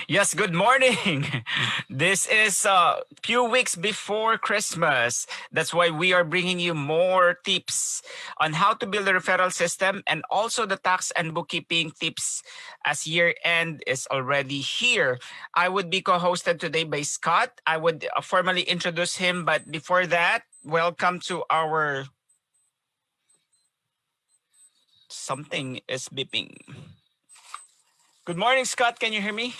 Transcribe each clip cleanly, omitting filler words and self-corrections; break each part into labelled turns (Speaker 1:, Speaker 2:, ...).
Speaker 1: Yes, good morning. This is a few weeks before Christmas. That's why we are bringing you more tips on how to build a referral system and also the tax and bookkeeping tips as year end is already here. I would be co-hosted today by Scott. I would formally introduce him, but before that, welcome to our something is beeping. Good morning, Scott. Can you hear me?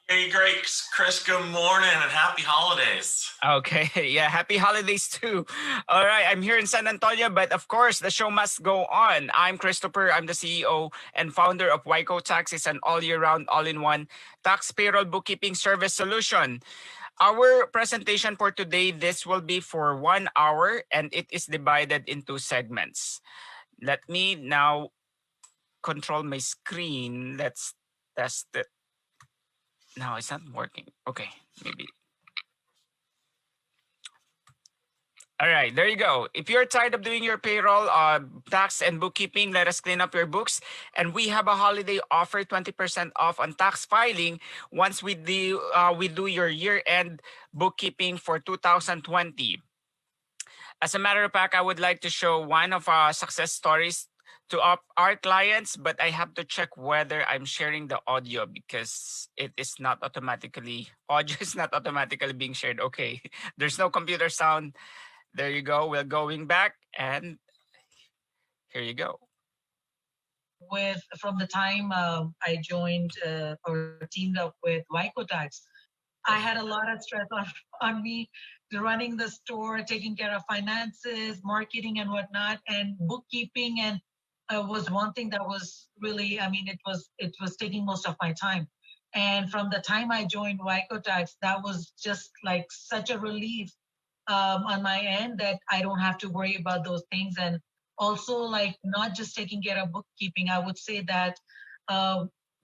Speaker 2: Hey, great, Chris. Good morning and happy holidays.
Speaker 1: Okay, yeah, happy holidays too. All right, I'm here in San Antonio, but of course, the show must go on. I'm Christopher. I'm the CEO and founder of Wyco Tax. It's an all-year-round, all-in-one tax payroll bookkeeping service solution. Our presentation for today, this will be for 1 hour, and it is divided into segments. Let me now control my screen. Let's test it. No, it's not working. Okay, maybe. All right, there you go. If you're tired of doing your payroll, tax and bookkeeping, let us clean up your books. And we have a holiday offer, 20% off on tax filing once we do your year-end bookkeeping for 2020. As a matter of fact, I would like to show one of our success stories to our clients, but I have to check whether I'm sharing the audio because it is not automatically, audio is not automatically being shared. Okay, there's no computer sound. There you go. We're going back, and here you go.
Speaker 3: From the time I joined or teamed up with Wyco Tax, I had a lot of stress on me, running the store, taking care of finances, marketing, and whatnot, and bookkeeping, and was one thing that was really, I mean, it was taking most of my time. And from the time I joined Wyco Tax, that was just like such a relief on my end that I don't have to worry about those things. And also, like, not just taking care of bookkeeping, I would say that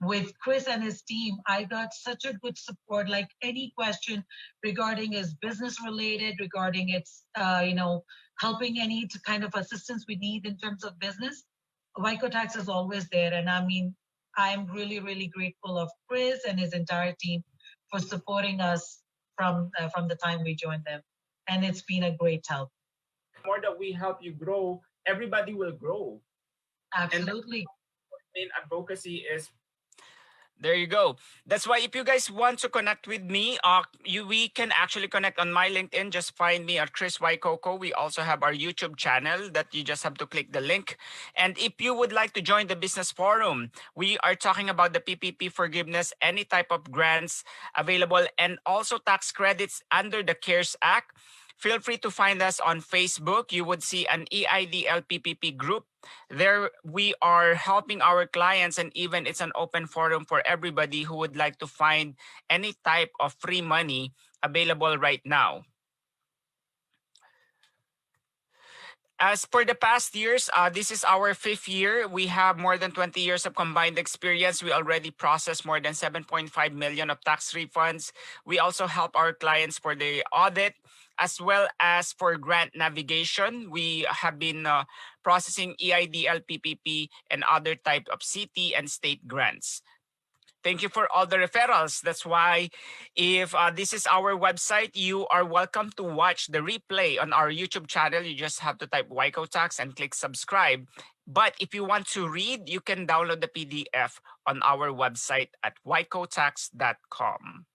Speaker 3: with Chris and his team, I got such a good support. Like, any question regarding his business related, regarding its, helping any kind of assistance we need in terms of business, Wyco Tax is always there. And I mean, I'm really, really grateful of Chris and his entire team for supporting us from the time we joined them. And it's been a great help.
Speaker 1: The more that we help you grow, everybody will grow.
Speaker 3: Absolutely.
Speaker 1: And main advocacy is there you go. That's why if you guys want to connect with me, we can actually connect on my LinkedIn. Just find me at Chris Wycoco. We also have our YouTube channel that you just have to click the link. And if you would like to join the business forum, we are talking about the PPP forgiveness, any type of grants available, and also tax credits under the CARES Act. Feel free to find us on Facebook. You would see an EIDL PPP group. There we are helping our clients, and even it's an open forum for everybody who would like to find any type of free money available right now. As for the past years, this is our 5th year. We have more than 20 years of combined experience. We already processed more than 7.5 million of tax refunds. We also help our clients for the audit as well as for grant navigation. We have been processing EIDL, PPP, and other type of city and state grants. Thank you for all the referrals. That's why if this is our website, you are welcome to watch the replay on our YouTube channel. You just have to type Wyco Tax and click subscribe. But if you want to read, you can download the PDF on our website at wycotax.com.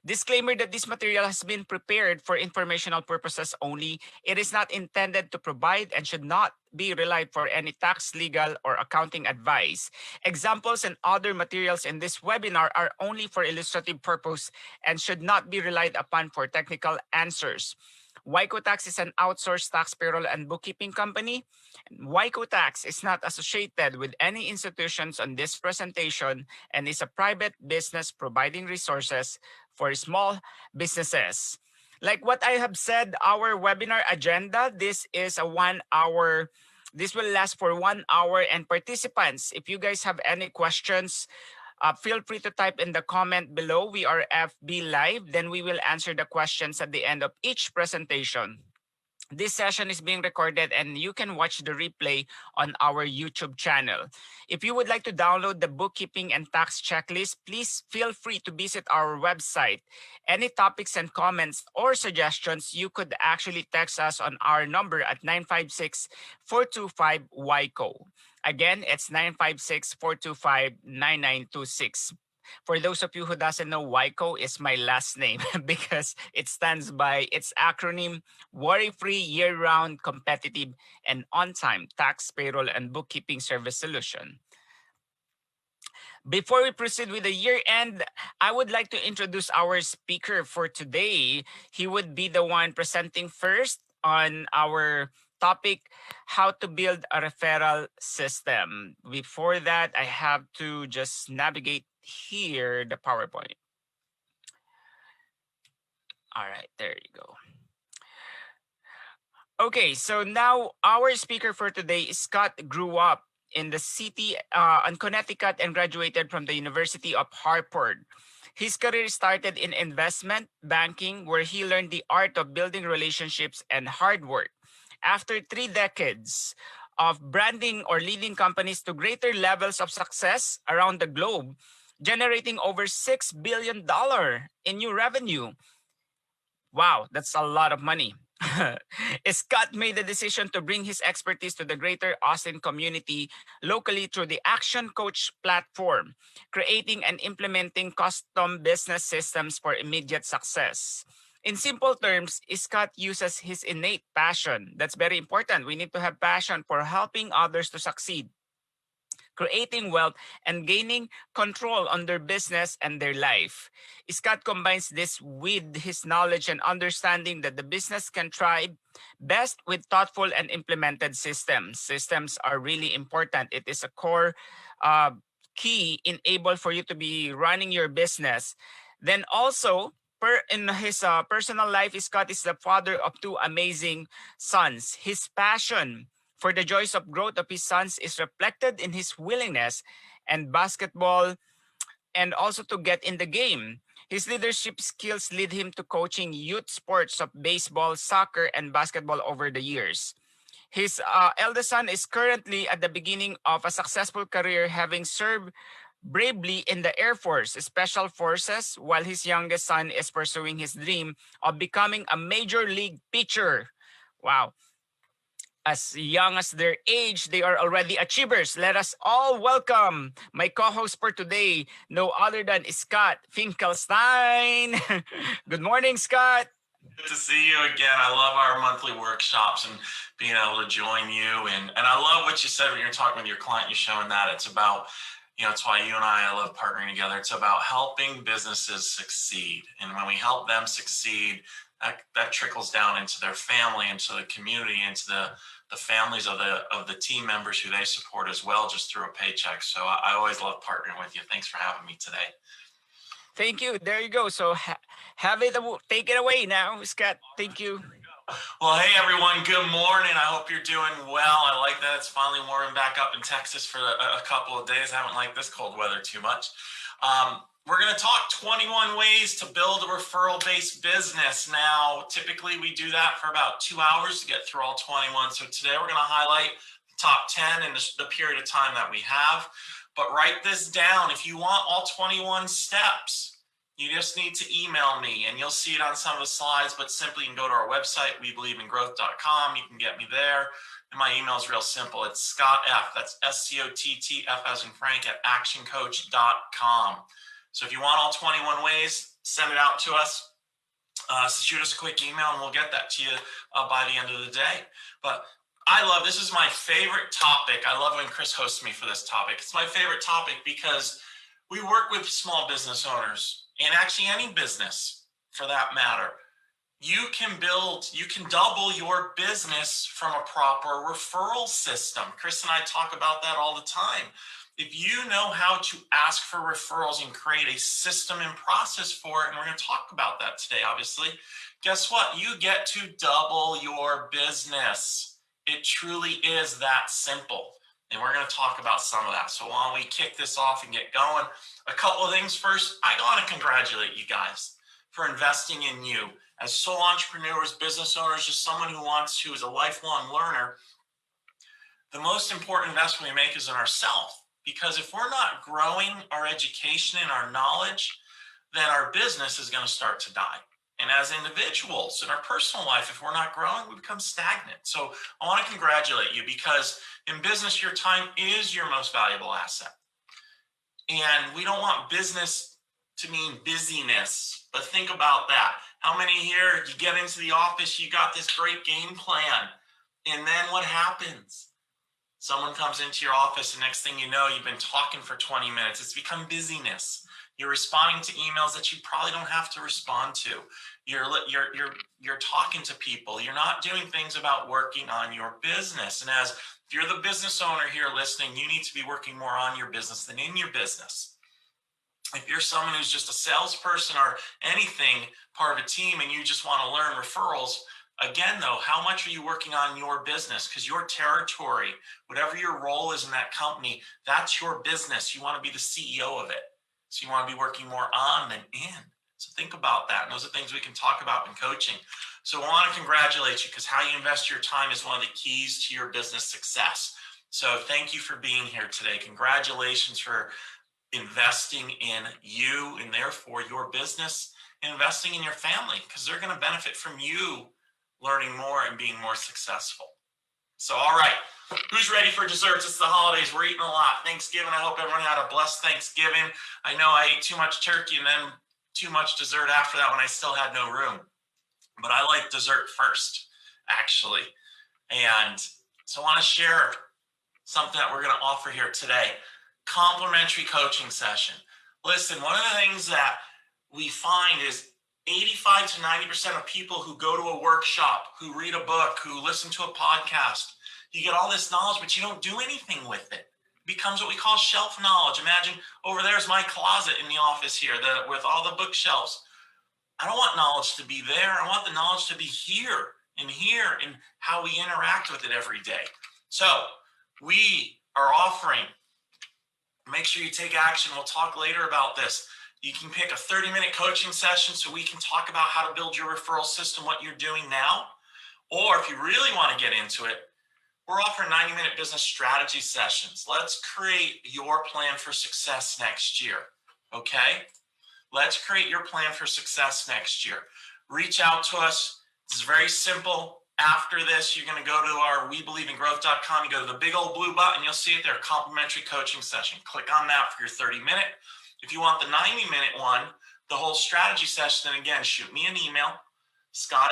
Speaker 1: Disclaimer that this material has been prepared for informational purposes only. It is not intended to provide and should not be relied for any tax, legal, or accounting advice. Examples and other materials in this webinar are only for illustrative purpose and should not be relied upon for technical answers. Wyco Tax is an outsourced tax payroll and bookkeeping company. Wyco Tax is not associated with any institutions on this presentation and is a private business providing resources for small businesses. Like what I have said, our webinar agenda, this is a 1 hour. This will last for 1 hour. And participants, if you guys have any questions, feel free to type in the comment below. We are FB Live. Then we will answer the questions at the end of each presentation. This session is being recorded and you can watch the replay on our YouTube channel. If you would like to download the bookkeeping and tax checklist, please feel free to visit our website. Any topics and comments or suggestions, you could actually text us on our number at 956-425-YCO. Again, it's 956-425-9926. For those of you who doesn't know, YCO is my last name because it stands by its acronym: worry-free, year-round, competitive, and on-time tax, payroll, and bookkeeping service solution. Before we proceed with the year end, I would like to introduce our speaker for today. He would be the one presenting first on our topic, how to build a referral system. Before that, I have to just navigate here the PowerPoint. All right, there you go. Okay, so now our speaker for today is Scott. Grew up in the city in Connecticut and graduated from the University of Hartford. His career started in investment banking, where he learned the art of building relationships and hard work. After 3 decades of branding or leading companies to greater levels of success around the globe, generating over $6 billion in new revenue. Wow, that's a lot of money. Scott made the decision to bring his expertise to the greater Austin community locally through the ActionCOACH platform, creating and implementing custom business systems for immediate success. In simple terms, Scott uses his innate passion. That's very important. We need to have passion for helping others to succeed, creating wealth, and gaining control on their business and their life. Scott combines this with his knowledge and understanding that the business can thrive best with thoughtful and implemented systems. Systems are really important. It is a core uh, key enable for you to be running your business. Then also, in his personal life, Scott is the father of two amazing sons. His passion for the joys of growth of his sons is reflected in his willingness and basketball and also to get in the game. His leadership skills lead him to coaching youth sports of baseball, soccer, and basketball over the years. His eldest son is currently at the beginning of a successful career, having served bravely in the Air Force Special Forces, while his youngest son is pursuing his dream of becoming a major league pitcher. Wow. As young as their age, they are already achievers. Let us all welcome my co-host for today, no other than Scott Finkelstein. Good morning, Scott.
Speaker 2: Good to see you again. I love our monthly workshops and being able to join you. And I love what you said when you're talking with your client, you're showing that it's about, it's why you and I love partnering together. It's about helping businesses succeed. And when we help them succeed, that trickles down into their family, into the community, into the families of the team members who they support as well, just through a paycheck. So I always love partnering with you. Thanks for having me today.
Speaker 1: Thank you. There you go. So take it away now, Scott. Thank you.
Speaker 2: Well, hey everyone, good morning. I hope you're doing well. I like that it's finally warming back up in Texas for a couple of days. I haven't liked this cold weather too much. We're going to talk 21 ways to build a referral-based business. Now, typically we do that for about 2 hours to get through all 21. So today we're going to highlight the top 10 in the period of time that we have. But write this down. If you want all 21 steps, you just need to email me, and you'll see it on some of the slides, but simply you can go to our website, webelieveingrowth.com. You can get me there. And my email is real simple. It's Scott F. That's SCOTTF as in Frank at actioncoach.com. So if you want all 21 ways, send it out to us. So shoot us a quick email and we'll get that to you by the end of the day. But this is my favorite topic. I love when Chris hosts me for this topic. It's my favorite topic because we work with small business owners, and actually any business for that matter. You can double your business from a proper referral system. Chris and I talk about that all the time. If you know how to ask for referrals and create a system and process for it, and we're going to talk about that today, obviously, guess what? You get to double your business. It truly is that simple. And we're going to talk about some of that. So while we kick this off and get going, a couple of things first. I want to congratulate you guys for investing in you as sole entrepreneurs, business owners, just someone who is a lifelong learner, the most important investment we make is in ourselves. Because if we're not growing our education and our knowledge, then our business is going to start to die. And as individuals in our personal life, if we're not growing, we become stagnant. So I want to congratulate you, because in business, your time is your most valuable asset. And we don't want business to mean busyness, but think about that. How many here, you get into the office, you got this great game plan, and then what happens? Someone comes into your office, and next thing you know, you've been talking for 20 minutes. It's become busyness. You're responding to emails that you probably don't have to respond to. You're talking to people. You're not doing things about working on your business. And if you're the business owner here listening, you need to be working more on your business than in your business. If you're someone who's just a salesperson or anything, part of a team, and you just want to learn referrals, again, though, how much are you working on your business? Because your territory, whatever your role is in that company, that's your business. You want to be the CEO of it. So you want to be working more on than in. So think about that. And those are things we can talk about in coaching. So I want to congratulate you, because how you invest your time is one of the keys to your business success. So thank you for being here today. Congratulations for investing in you and therefore your business, and investing in your family, because they're going to benefit from you learning more and being more successful. So, all right, who's ready for desserts? It's the holidays. We're eating a lot. Thanksgiving. I hope everyone had a blessed Thanksgiving. I know I ate too much turkey and then too much dessert after that when I still had no room. But I like dessert first, actually. And so I want to share something that we're going to offer here today. Complimentary coaching session. Listen, one of the things that we find is 85 to 90% of people who go to a workshop, who read a book, who listen to a podcast, you get all this knowledge, but you don't do anything with it. It becomes what we call shelf knowledge. Imagine over there's my closet in the office here with all the bookshelves. I don't want knowledge to be there. I want the knowledge to be here and how we interact with it every day. So we are offering, make sure you take action. We'll talk later about this. You can pick a 30-minute coaching session so we can talk about how to build your referral system, what you're doing now. Or if you really want to get into it, we're offering 90-minute business strategy sessions. Let's create your plan for success next year, okay? Let's create your plan for success next year. Reach out to us. It's very simple. After this, you're going to go to our WeBelieveInGrowth.com. You go to the big old blue button. You'll see it there, complimentary coaching session. Click on that for your 30-minute. If you want the 90-minute one, the whole strategy session, then again, shoot me an email, Scott,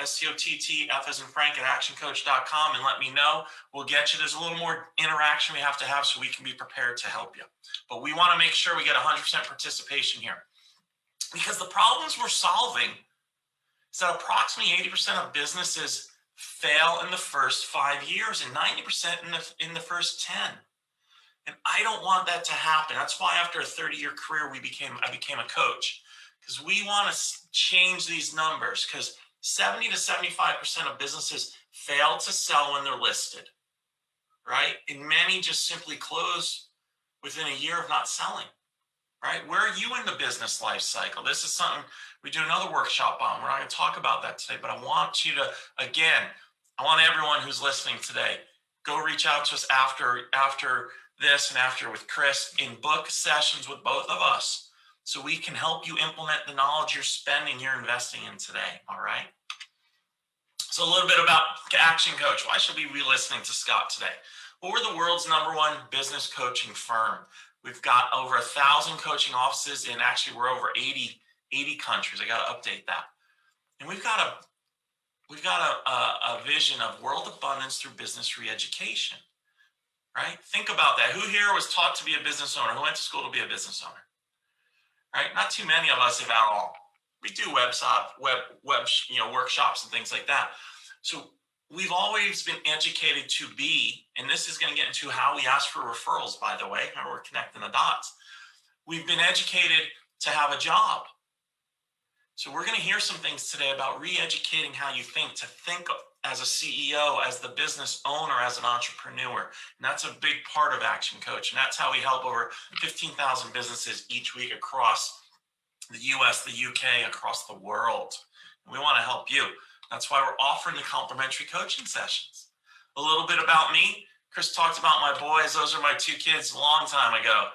Speaker 2: S-C-O-T-T, F as in Frank, at actioncoach.com, and let me know. We'll get you. There's a little more interaction we have to have so we can be prepared to help you. But we want to make sure we get 100% participation here. Because the problems we're solving is that approximately 80% of businesses fail in the first 5 years and 90% in the first 10. And I don't want that to happen. That's why after a 30-year career, I became a coach, because we want to change these numbers, because 70 to 75% of businesses fail to sell when they're listed, right? And many just simply close within a year of not selling, right? Where are you in the business life cycle? This is something we do another workshop on. We're not going to talk about that today, but I want you to, again, I want everyone who's listening today, go reach out to us after this and after with Chris in book sessions with both of us, so we can help you implement the knowledge you're investing in today. All right. So a little bit about Action Coach. Why should we be listening to Scott today? Well, we're the world's #1 business coaching firm. We've got over 1,000 coaching offices, and actually we're over 80 countries. I got to update that. And we've got a vision of world abundance through business re-education. Right? Think about that. Who here was taught to be a business owner? Who went to school to be a business owner? Right? Not too many of us, if at all. We do workshops and things like that. So we've always been educated to be, and this is going to get into how we ask for referrals, by the way, how we're connecting the dots. We've been educated to have a job. So we're going to hear some things today about re-educating how you think, to think as a CEO, as the business owner, as an entrepreneur. And that's a big part of Action Coach. And that's how we help over 15,000 businesses each week across the US, the UK, across the world. and we want to help you. That's why we're offering the complimentary coaching sessions. A little bit about me. Chris talked about my boys. Those are my two kids a long time ago.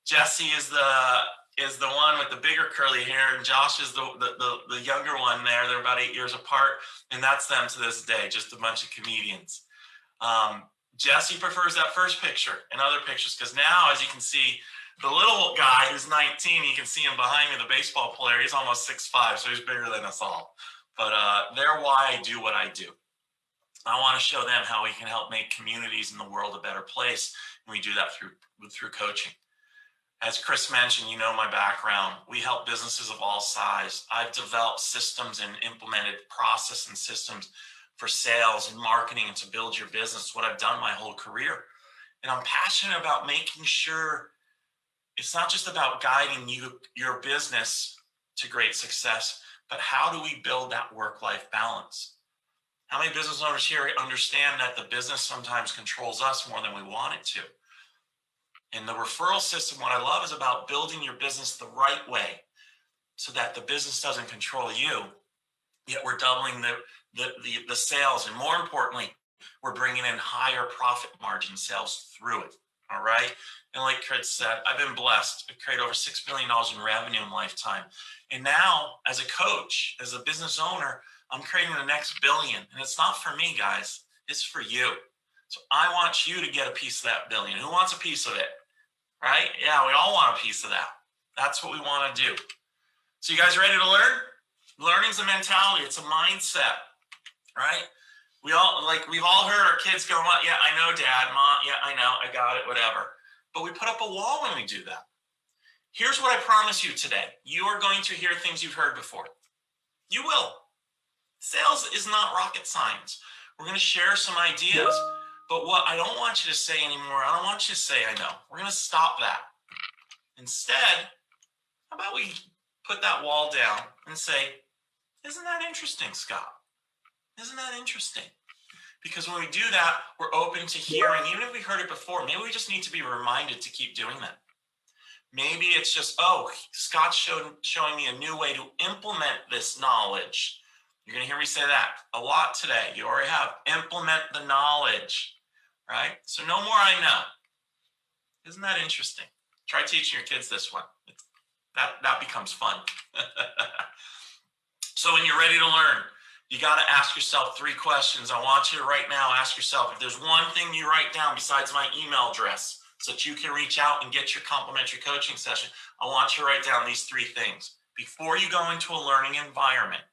Speaker 2: Jesse is the one with the bigger curly hair, and Josh is the younger one there. They're about 8 years apart, and that's them to this day, just a bunch of comedians. Jesse prefers that first picture and other pictures because now, as you can see, the little guy who's 19, you can see him behind me, the baseball player, he's almost 6'5", so he's bigger than us all. But they're why I do what I do. I want to show them how we can help make communities in the world a better place, and we do that through coaching. As Chris mentioned, you know my background. We help businesses of all size. I've developed systems and implemented process and systems for sales and marketing and to build your business, what I've done my whole career. And I'm passionate about making sure it's not just about guiding your business to great success, but how do we build that work-life balance? How many business owners here understand that the business sometimes controls us more than we want it to? And the referral system, what I love is about building your business the right way so that the business doesn't control you, yet we're doubling the sales. And more importantly, we're bringing in higher profit margin sales through it. All right. And like Chris said, I've been blessed to create over $6 billion in revenue in lifetime. And now as a coach, as a business owner, I'm creating the next billion. And it's not for me, guys. It's for you. So I want you to get a piece of that billion. Who wants a piece of it? Right? Yeah, we all want a piece of that. That's what we want to do. So you guys ready to learn? Learning's a mentality. It's a mindset, right? We've all heard our kids go, yeah, I know, Dad, Mom, yeah, I know, I got it, whatever. But we put up a wall when we do that. Here's what I promise you today. You are going to hear things you've heard before. You will. Sales is not rocket science. We're going to share some ideas. But what I don't want you to say anymore, I don't want you to say, I know. We're going to stop that. Instead, how about we put that wall down and say, isn't that interesting, Scott? Isn't that interesting? Because when we do that, we're open to hearing. Even if we heard it before, maybe we just need to be reminded to keep doing that. Maybe it's just, Scott's showing me a new way to implement this knowledge. You're going to hear me say that a lot today. You already have. Implement the knowledge, right? So no more I know. Isn't that interesting? Try teaching your kids this one. That becomes fun. So when you're ready to learn, you got to ask yourself 3 questions. I want you to right now ask yourself, if there's one thing you write down besides my email address so that you can reach out and get your complimentary coaching session, I want you to write down these 3 things. Before you go into a learning environment,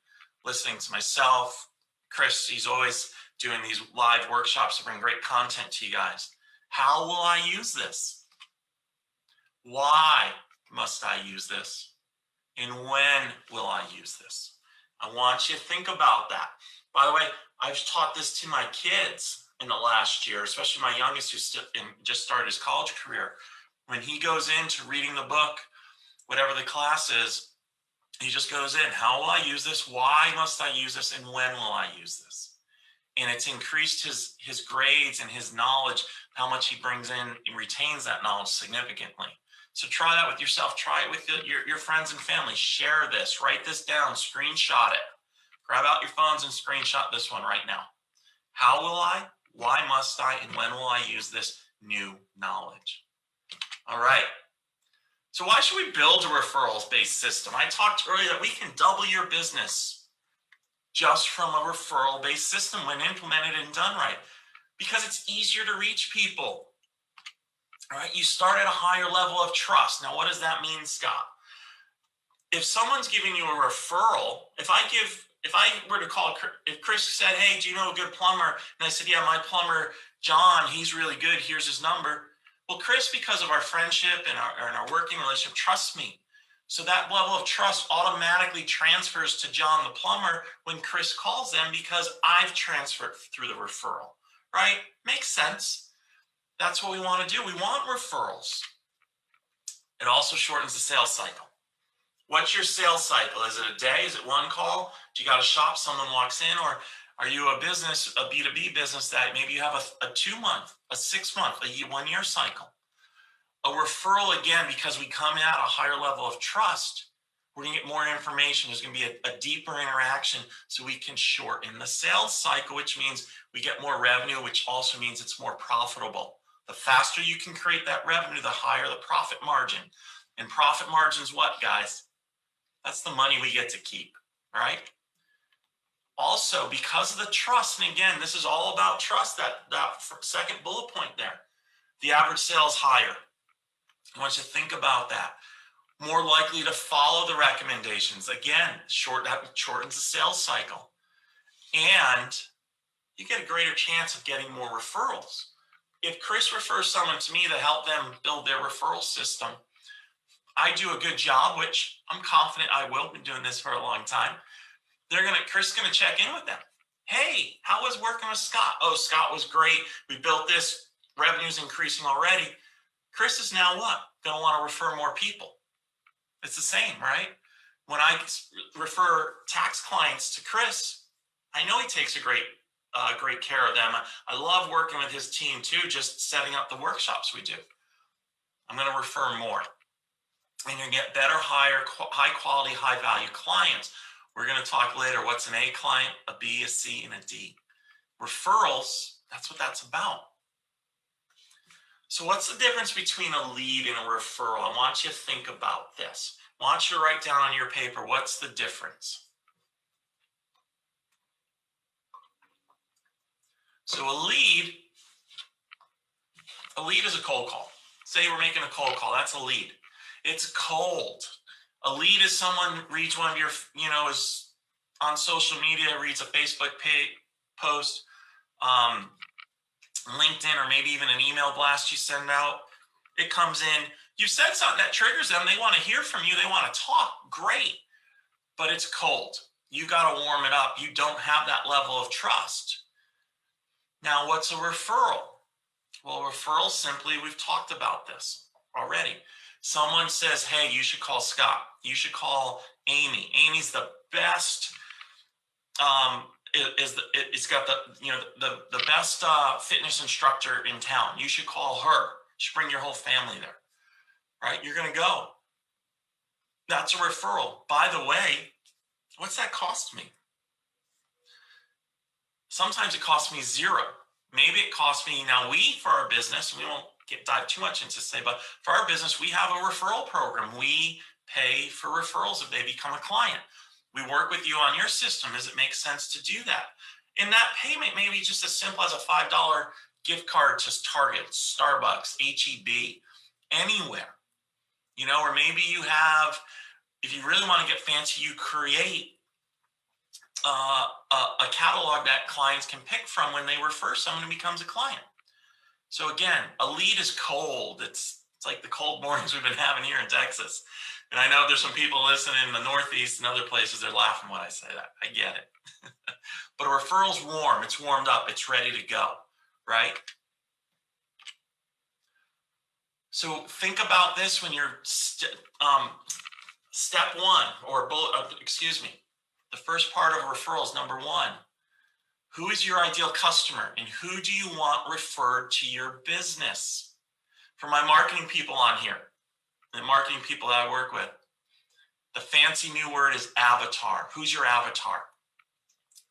Speaker 2: listening to myself, Chris, he's always doing these live workshops to bring great content to you guys. How will I use this? Why must I use this? And when will I use this? I want you to think about that. By the way, I've taught this to my kids in the last year, especially my youngest who just started his college career. When he goes into reading the book, whatever the class is, he just goes in, how will I use this? Why must I use this? And when will I use this? And it's increased his grades and his knowledge, how much he brings in and retains that knowledge significantly. So try that with yourself. Try it with your friends and family. Share this. Write this down. Screenshot it. Grab out your phones and screenshot this one right now. How will I? Why must I? And when will I use this new knowledge? All right. So why should we build a referrals-based system? I talked earlier that we can double your business just from a referral-based system when implemented and done right, because it's easier to reach people. All right, you start at a higher level of trust. Now, what does that mean, Scott? If someone's giving you a referral, if Chris said, hey, do you know a good plumber? And I said, yeah, my plumber, John, he's really good. Here's his number. Well, Chris, because of our friendship and our working relationship, trusts me. So that level of trust automatically transfers to John the plumber when Chris calls them because I've transferred through the referral, right? Makes sense. That's what we want to do. We want referrals. It also shortens the sales cycle. What's your sales cycle? Is it a day? Is it one call? Do you got a shop, someone walks in? Or are you a business, a B2B business that maybe you have a 2-month, a 6-month, a 1-year cycle? A referral, again, because we come at a higher level of trust, We're going to get more information. There's going to be a deeper interaction so we can shorten the sales cycle, which means we get more revenue, which also means it's more profitable. The faster you can create that revenue, the higher the profit margin. And profit margin's what, guys? That's the money we get to keep, right? Also, because of the trust, and again, this is all about trust, that second bullet point there, the average sales higher. I want you to think about that. More likely to follow the recommendations. Again, that shortens the sales cycle. And you get a greater chance of getting more referrals. If Chris refers someone to me to help them build their referral system, I do a good job, which I'm confident I will. Been doing this for a long time. Chris is gonna check in with them. Hey, how was working with Scott? Oh, Scott was great. We built this. Revenue's increasing already. Chris is now what? Gonna want to refer more people. It's the same, right? When I refer tax clients to Chris, I know he takes a great care of them. I love working with his team too, just setting up the workshops we do. I'm going to refer more. And you get better, high quality, high value clients. We're going to talk later what's an A client, a B, a C, and a D. Referrals, that's what that's about. So what's the difference between a lead and a referral? I want you to think about this. I want you to write down on your paper, what's the difference? So a lead is a cold call. Say we're making a cold call, that's a lead. It's cold. A lead is someone reads one of your, is on social media, reads a Facebook post, LinkedIn, or maybe even an email blast you send out. It comes in, you said something that triggers them. They want to hear from you. They want to talk. Great. But it's cold. You got to warm it up. You don't have that level of trust. Now, what's a referral? Well, referral simply, we've talked about this already. Someone says, hey, you should call Scott. You should call Amy. Amy's the best. It's got the best fitness instructor in town. You should call her. You should bring your whole family there, right? You're going to go. That's a referral. By the way, what's that cost me? Sometimes it costs me zero. Maybe it costs me, now for our business, we won't dive too much into say, but for our business, we have a referral program. We pay for referrals if they become a client. We work with you on your system. Does it make sense to do that? And that payment may be just as simple as a $5 gift card to Target, Starbucks, HEB, anywhere. Or maybe you have, if you really want to get fancy, you create a catalog that clients can pick from when they refer someone who becomes a client. So again, a lead is cold. It's like the cold mornings we've been having here in Texas. And I know there's some people listening in the Northeast and other places, they're laughing when I say that. I get it. But a referral's warm. It's warmed up. It's ready to go, right? So think about this when you're step one, the first part of referrals, number one. Who is your ideal customer and who do you want referred to your business? For my marketing people on here, the marketing people that I work with, the fancy new word is avatar. Who's your avatar?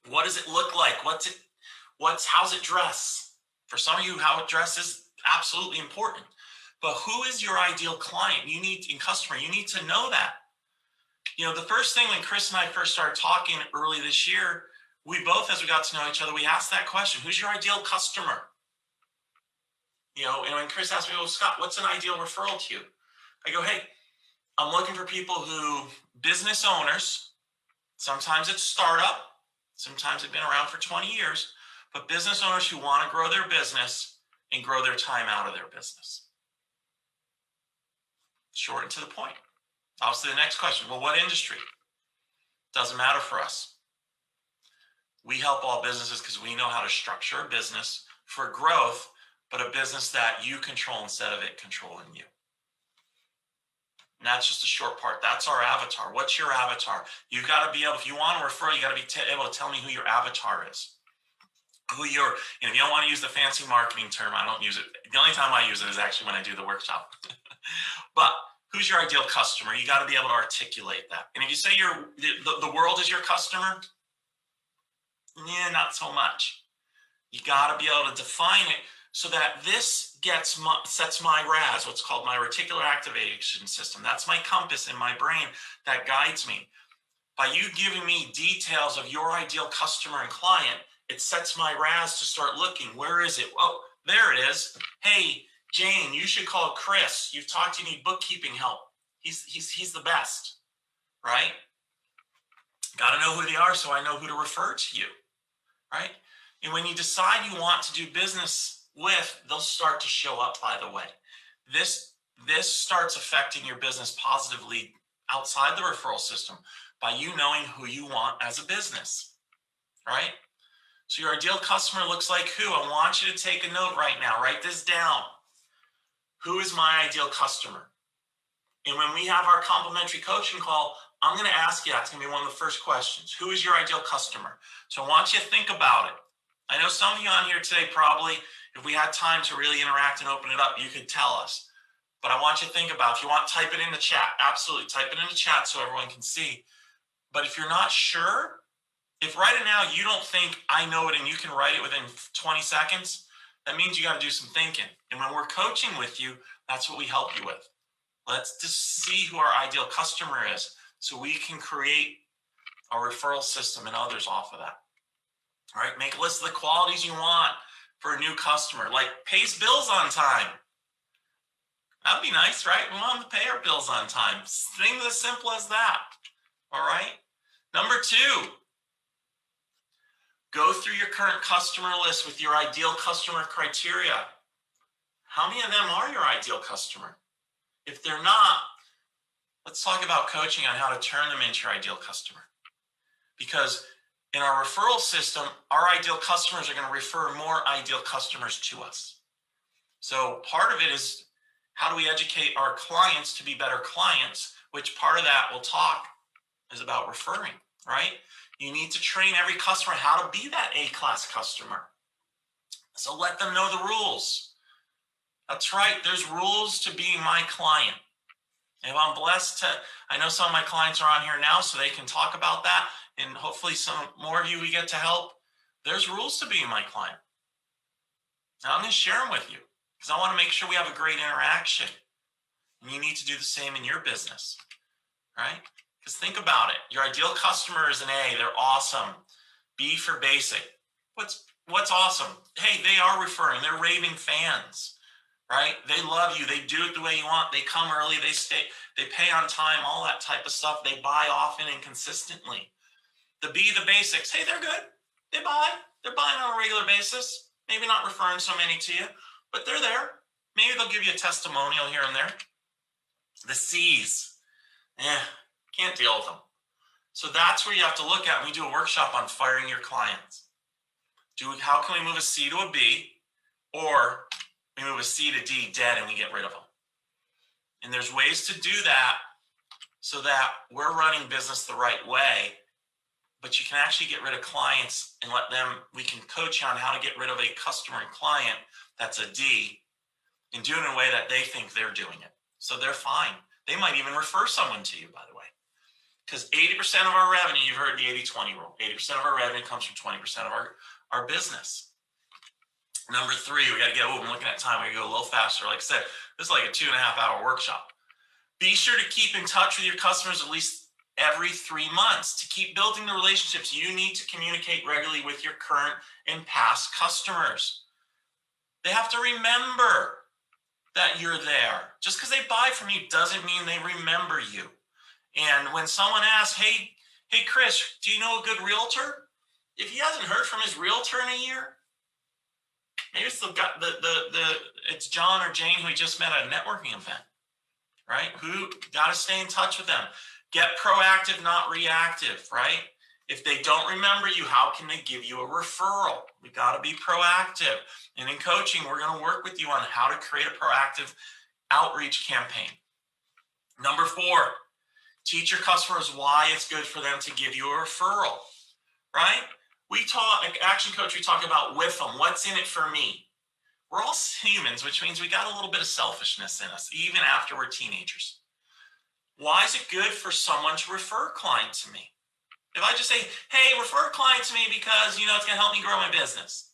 Speaker 2: What does it look like? How's it dress? For some of you, how it dresses is absolutely important. But who is your ideal client? Customer, you need to know that. The first thing when Chris and I first started talking early this year, we both, as we got to know each other, we asked that question: who's your ideal customer? And when Chris asked me, well, Scott, what's an ideal referral to you? I go, hey, I'm looking for people business owners, sometimes it's startup, sometimes they've been around for 20 years, but business owners who want to grow their business and grow their time out of their business. Short and to the point. Obviously, the next question, well, what industry? Doesn't matter for us. We help all businesses because we know how to structure a business for growth, but a business that you control instead of it controlling you. And that's just a short part. That's our avatar. What's your avatar? You got to be able, if you want to refer, you got to be able to tell me who your avatar is. If you don't want to use the fancy marketing term, I don't use it. The only time I use it is actually when I do the workshop. But Who's your ideal customer? You got to be able to articulate that. And if you say the world is your customer, yeah, not so much. You got to be able to define it so that this sets my RAS, what's called my reticular activation system. That's my compass in my brain that guides me. By you giving me details of your ideal customer and client, it sets my RAS to start looking. Where is it? Oh, there it is. Hey, Jane, you should call Chris. You've talked, you need bookkeeping help. He's the best, right? Got to know who they are so I know who to refer to you, right? And when you decide you want to do business with, they'll start to show up, by the way. This starts affecting your business positively outside the referral system by you knowing who you want as a business, right? So your ideal customer looks like who? I want you to take a note right now. Write this down. Who is my ideal customer? And when we have our complimentary coaching call, I'm going to ask you, that's going to be one of the first questions. Who is your ideal customer? So I want you to think about it. I know some of you on here today, probably, if we had time to really interact and open it up, you could tell us. But I want you to think about it. If you want, type it in the chat. Absolutely. Type it in the chat so everyone can see. But if you're not sure, if right now you don't think I know it and you can write it within 20 seconds, that means you got to do some thinking. And when we're coaching with you, that's what we help you with. Let's just see who our ideal customer is so we can create a referral system and others off of that. All right, make a list of the qualities you want for a new customer, like pays bills on time. That'd be nice, right? We want them to pay our bills on time. Things as simple as that. All right. Number 2, go through your current customer list with your ideal customer criteria. How many of them are your ideal customer? If they're not, let's talk about coaching on how to turn them into your ideal customer. Because in our referral system, our ideal customers are going to refer more ideal customers to us. So part of it is, how do we educate our clients to be better clients, which part of that we'll talk is about referring, right? You need to train every customer how to be that A-class customer. So let them know the rules. That's right. There's rules to being my client. If I'm blessed I know some of my clients are on here now, so they can talk about that. And hopefully some more of you we get to help. There's rules to being my client. Now I'm going to share them with you because I want to make sure we have a great interaction. And you need to do the same in your business, right? Because think about it. Your ideal customer is an A. They're awesome. B for basic. What's awesome? Hey, they are referring. They're raving fans, right? They love you. They do it the way you want. They come early. They stay. They pay on time. All that type of stuff. They buy often and consistently. The B, the basics. Hey, they're good. They buy. They're buying on a regular basis. Maybe not referring so many to you, but they're there. Maybe they'll give you a testimonial here and there. The C's. Can't deal with them. So that's where you have to look at when we do a workshop on firing your clients. How can we move a C to a B, or we move a C to D dead and we get rid of them? And there's ways to do that so that we're running business the right way, but you can actually get rid of clients and we can coach you on how to get rid of a customer and client that's a D and do it in a way that they think they're doing it. So they're fine. They might even refer someone to you, by the way. Because 80% of our revenue, you've heard the 80-20 rule. 80% of our revenue comes from 20% of our business. Number 3, we got to I'm looking at time. We got to go a little faster. Like I said, this is like a 2.5-hour workshop. Be sure to keep in touch with your customers at least every 3 months. To keep building the relationships, you need to communicate regularly with your current and past customers. They have to remember that you're there. Just because they buy from you doesn't mean they remember you. And when someone asks, hey Chris, do you know a good realtor? If he hasn't heard from his realtor in a year, maybe it's it's John or Jane who he just met at a networking event, right? Who got to stay in touch with them. Get proactive, not reactive, right? If they don't remember you, how can they give you a referral? We got to be proactive. And in coaching, we're going to work with you on how to create a proactive outreach campaign. Number 4, teach your customers why it's good for them to give you a referral, right? We talk, like Action Coach, we talk about with them. What's in it for me? We're all humans, which means we got a little bit of selfishness in us, even after we're teenagers. Why is it good for someone to refer a client to me? If I just say, hey, refer a client to me because, it's going to help me grow my business.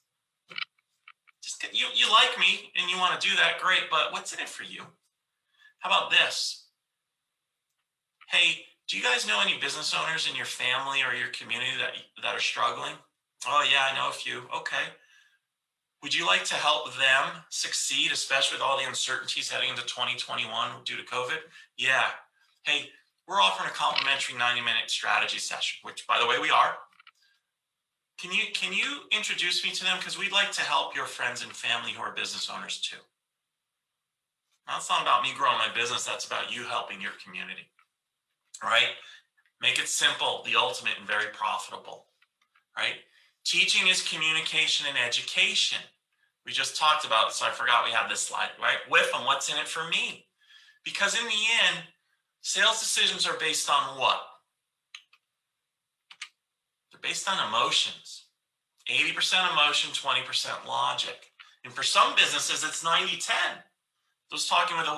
Speaker 2: Just you like me and you want to do that, great, but what's in it for you? How about this? Hey, do you guys know any business owners in your family or your community that are struggling? Oh yeah, I know a few. Okay. Would you like to help them succeed, especially with all the uncertainties heading into 2021 due to COVID? Yeah. Hey, we're offering a complimentary 90-minute strategy session, which, by the way, we are. Can you introduce me to them? Because we'd like to help your friends and family who are business owners too. Now, it's not about me growing my business. That's about you helping your community, right? Make it simple, the ultimate, and very profitable, right? Teaching is communication and education. We just talked about it, so I forgot we had this slide, right? With them, what's in it for me? Because in the end, sales decisions are based on what? They're based on emotions. 80% emotion, 20% logic. And for some businesses, it's 90-10. I was talking with an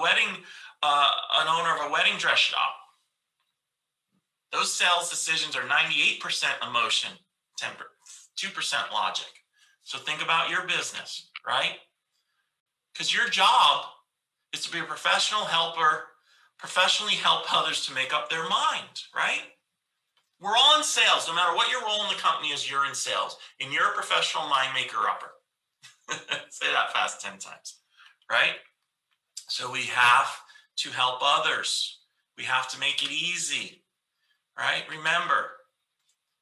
Speaker 2: owner of a wedding dress shop. Those sales decisions are 98% emotion, 2% logic. So think about your business, right? Because your job is to be a professional helper, professionally help others to make up their mind, right? We're all in sales. No matter what your role in the company is, you're in sales. And you're a professional mind maker-upper. Say that fast 10 times, right? So we have to help others. We have to make it easy, right? Remember,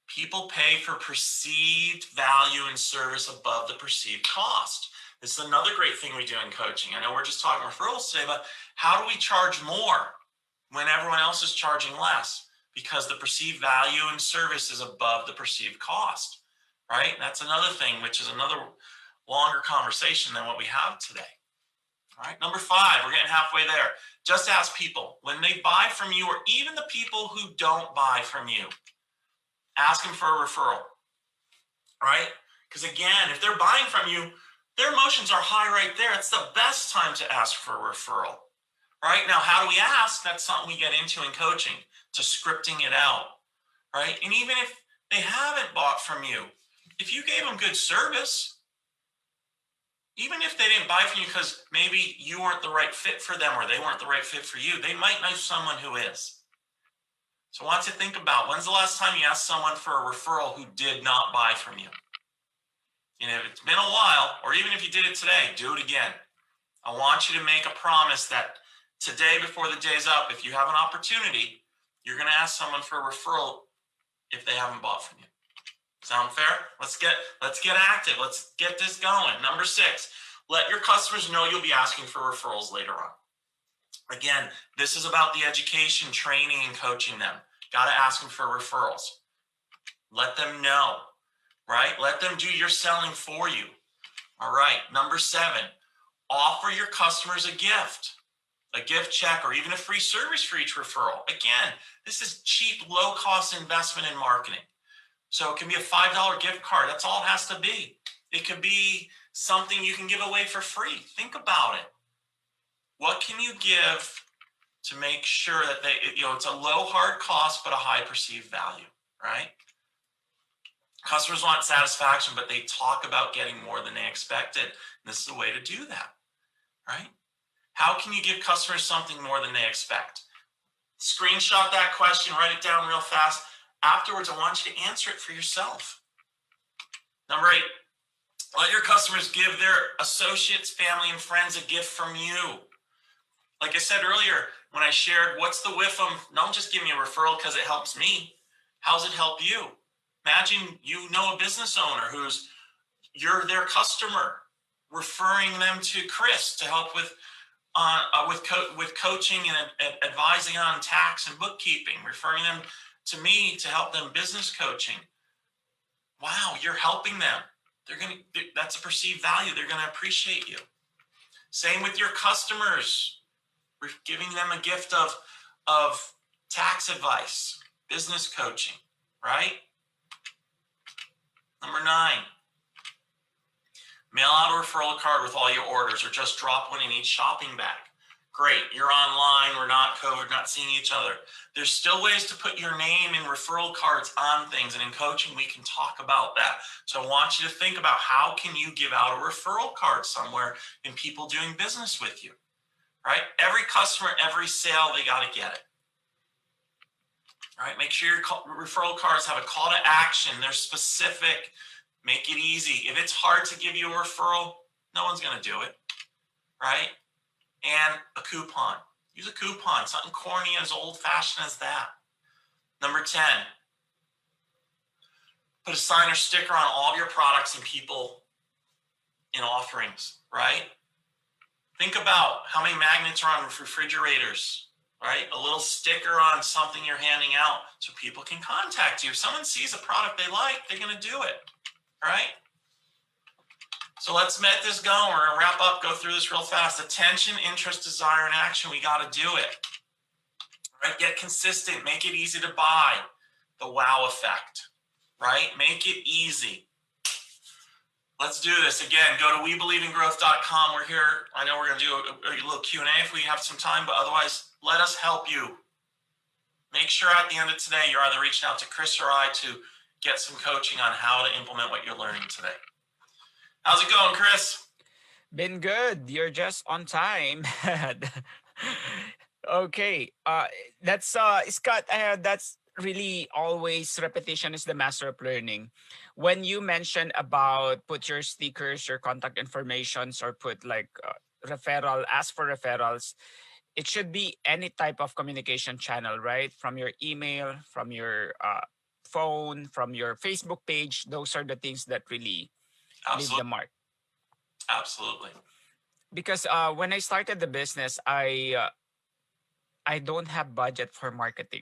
Speaker 2: people pay for perceived value and service above the perceived cost. This is another great thing we do in coaching. I know we're just talking referrals today, but how do we charge more when everyone else is charging less? Because the perceived value and service is above the perceived cost, right? That's another thing, which is another longer conversation than what we have today. All right, number 5, we're getting halfway there. Just ask people when they buy from you, or even the people who don't buy from you, ask them for a referral, right? Because again, if they're buying from you, their emotions are high right there. It's the best time to ask for a referral, right? Now, how do we ask? That's something we get into in coaching, to scripting it out, right? And even if they haven't bought from you, if you gave them good service, even if they didn't buy from you because maybe you weren't the right fit for them or they weren't the right fit for you, they might know someone who is. So I want you to think about, when's the last time you asked someone for a referral who did not buy from you? And if it's been a while, or even if you did it today, do it again. I want you to make a promise that today, before the day's up, if you have an opportunity, you're going to ask someone for a referral if they haven't bought from you. Sound fair? Let's get active. Let's get this going. Number 6, let your customers know you'll be asking for referrals later on. Again, this is about the education, training, and coaching them. Got to ask them for referrals. Let them know, right? Let them do your selling for you. All right. Number 7, offer your customers a gift check, or even a free service for each referral. Again, this is cheap, low-cost investment in marketing. So it can be a $5 gift card. That's all it has to be. It could be something you can give away for free. Think about it. What can you give to make sure that it's a low hard cost, but a high perceived value, right? Customers want satisfaction, but they talk about getting more than they expected. And this is a way to do that, right? How can you give customers something more than they expect? Screenshot that question, write it down real fast. Afterwards, I want you to answer it for yourself. Number 8, let your customers give their associates, family, and friends a gift from you. Like I said earlier, when I shared what's the WIFM, don't just give me a referral because it helps me. How's it help you? Imagine you know a business owner you're their customer, referring them to Chris to help with coaching and advising on tax and bookkeeping, referring them to me to help them business coaching. Wow, you're helping them. That's a perceived value. They're going to appreciate you. Same with your customers. We're giving them a gift of tax advice, business coaching, right? Number 9, mail out a referral card with all your orders, or just drop one in each shopping bag. Great, you're online, we're not COVID, not seeing each other. There's still ways to put your name in referral cards on things, and in coaching, we can talk about that. So I want you to think about how can you give out a referral card somewhere in people doing business with you, right? Every customer, every sale, they got to get it. All right, make sure your referral cards have a call to action. They're specific. Make it easy. If it's hard to give you a referral, no one's going to do it, right? And a coupon. Use a coupon, something corny, as old-fashioned as that. Number 10, put a sign or sticker on all of your products and people in offerings, right? Think about how many magnets are on refrigerators, right? A little sticker on something you're handing out so people can contact you. If someone sees a product they like, they're going to do it, right? So let's get this going. We're going to wrap up, go through this real fast. Attention, interest, desire, and action. We got to do it. All right? Get consistent. Make it easy to buy. The wow effect, right? Make it easy. Let's do this. Again, go to webelieveingrowth.com. We're here. I know we're going to do a little Q&A if we have some time, but otherwise, let us help you. Make sure at the end of today, you're either reaching out to Chris or I to get some coaching on how to implement what you're learning today. How's it going, Chris?
Speaker 1: Been good. You're just on time. Okay. That's Scott. That's really always repetition is the master of learning. When you mentioned about put your stickers, your contact informations, or put like referral, ask for referrals, it should be any type of communication channel, right? From your email, from your phone, from your Facebook page. Those are the things that really leave the mark.
Speaker 2: Absolutely.
Speaker 1: Because when I started the business, I don't have budget for marketing.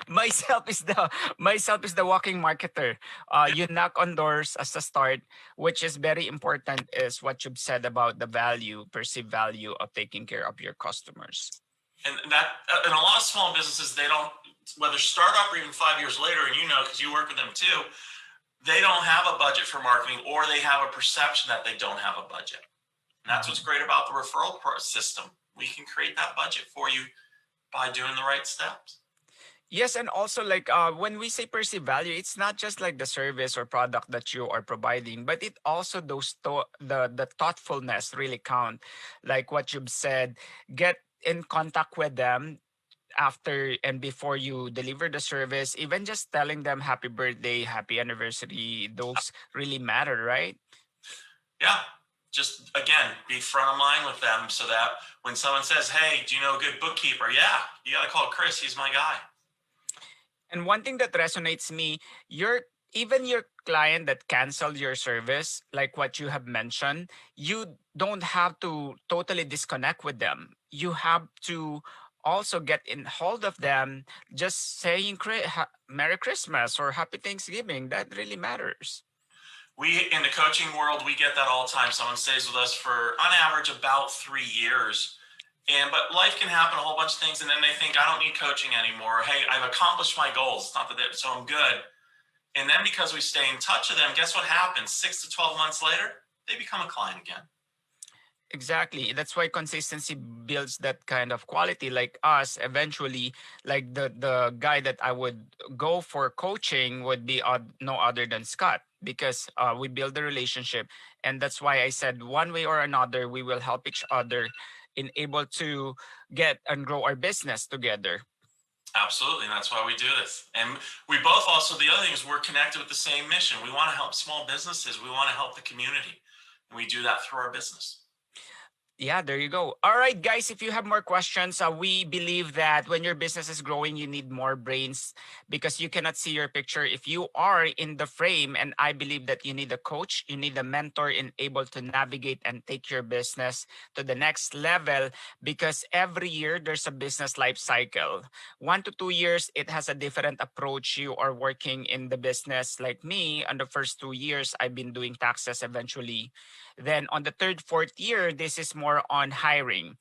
Speaker 1: myself is the walking marketer. You knock on doors as a start, which is very important. Is what you've said about the value, perceived value of taking care of your customers.
Speaker 2: And that, in a lot of small businesses, they don't, whether startup or even 5 years later, and you know, because you work with them too, they don't have a budget for marketing, or they have a perception that they don't have a budget. And that's what's great about the referral system. We can create that budget for you by doing the right steps.
Speaker 1: Yes, and also like when we say perceived value, it's not just like the service or product that you are providing, but it also the thoughtfulness really count. Like what you've said, get in contact with them after and before you deliver the service. Even just telling them happy birthday, happy anniversary, those really matter, right?
Speaker 2: Yeah. Just, again, be front of mind with them so that when someone says, hey, do you know a good bookkeeper? Yeah, you got to call Chris. He's my guy.
Speaker 1: And one thing that resonates me, even your client that canceled your service, like what you have mentioned, you don't have to totally disconnect with them. You have to also get in hold of them, just saying Merry Christmas or Happy Thanksgiving. That really matters.
Speaker 2: We, in the coaching world, we get that all the time. Someone stays with us for, on average, about 3 years. But life can happen, a whole bunch of things, and then they think, I don't need coaching anymore. Hey, I've accomplished my goals. It's not that, so I'm good. And then because we stay in touch with them, guess what happens? 6 to 12 months later, they become a client again.
Speaker 1: Exactly. That's why consistency builds that kind of quality. Like us, eventually, like the guy that I would go for coaching would be no other than Scott, because we build the relationship, and that's why I said one way or another we will help each other in able to get and grow our business together.
Speaker 2: Absolutely. And that's why we do this. And we both also, the other thing is we're connected with the same mission. We want to help small businesses. We want to help the community. And we do that through our business.
Speaker 1: Yeah, there you go. All right, guys, if you have more questions, we believe that when your business is growing, you need more brains because you cannot see your picture if you are in the frame. And I believe that you need a coach, you need a mentor in able to navigate and take your business to the next level, because every year there's a business life cycle. 1 to 2 years, it has a different approach. You are working in the business like me. On the first 2 years, I've been doing taxes eventually. Then on the third, fourth year, this is more more on hiring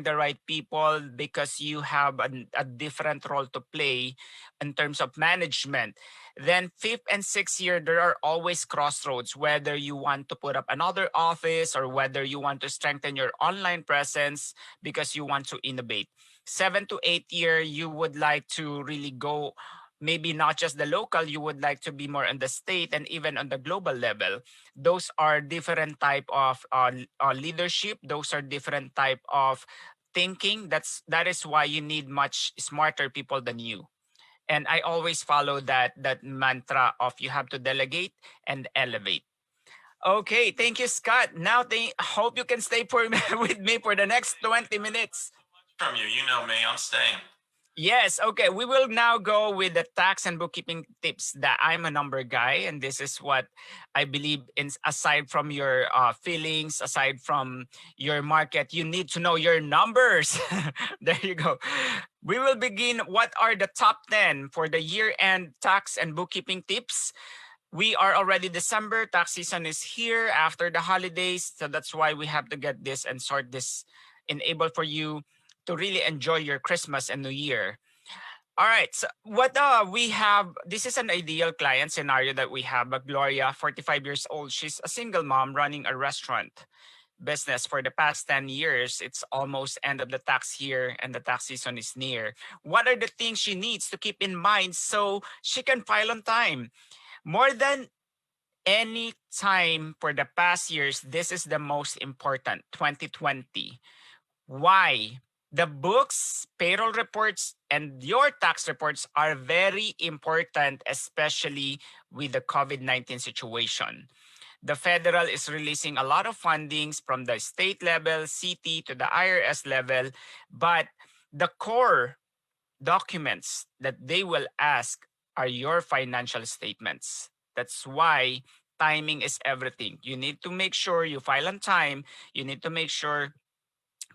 Speaker 1: the right people, because you have a different role to play in terms of management. Then fifth and sixth year, there are always crossroads, whether you want to put up another office or whether you want to strengthen your online presence because you want to innovate. 7 to 8 year, you would like to really go, maybe not just the local, you would like to be more on the state and even on the global level. Those are different type of leadership. Those are different type of thinking. That is why you need much smarter people than you. And I always follow that mantra of you have to delegate and elevate. Okay, thank you, Scott. Now, hope you can stay with me for the next 20 minutes.
Speaker 2: From you, you know me, I'm staying.
Speaker 1: Yes, okay. We will now go with the tax and bookkeeping tips that I'm a number guy, and this is what I believe in. Aside from your feelings, aside from your market, you need to know your numbers. There you go. We will begin. What are the top 10 for the year-end tax and bookkeeping tips? We are already December. Tax season is here after the holidays. So that's why we have to get this and sort this, enable for you to really enjoy your Christmas and New Year. All right. So what we have, this is an ideal client scenario that we have. But Gloria, 45 years old, she's a single mom running a restaurant business for the past 10 years. It's almost end of the tax year and the tax season is near. What are the things she needs to keep in mind so she can file on time? More than any time for the past years, this is the most important, 2020. Why? The books, payroll reports, and your tax reports are very important, especially with the COVID-19 situation. The federal is releasing a lot of fundings from the state level, city to the IRS level, but the core documents that they will ask are your financial statements. That's why timing is everything. You need to make sure you file on time. You need to make sure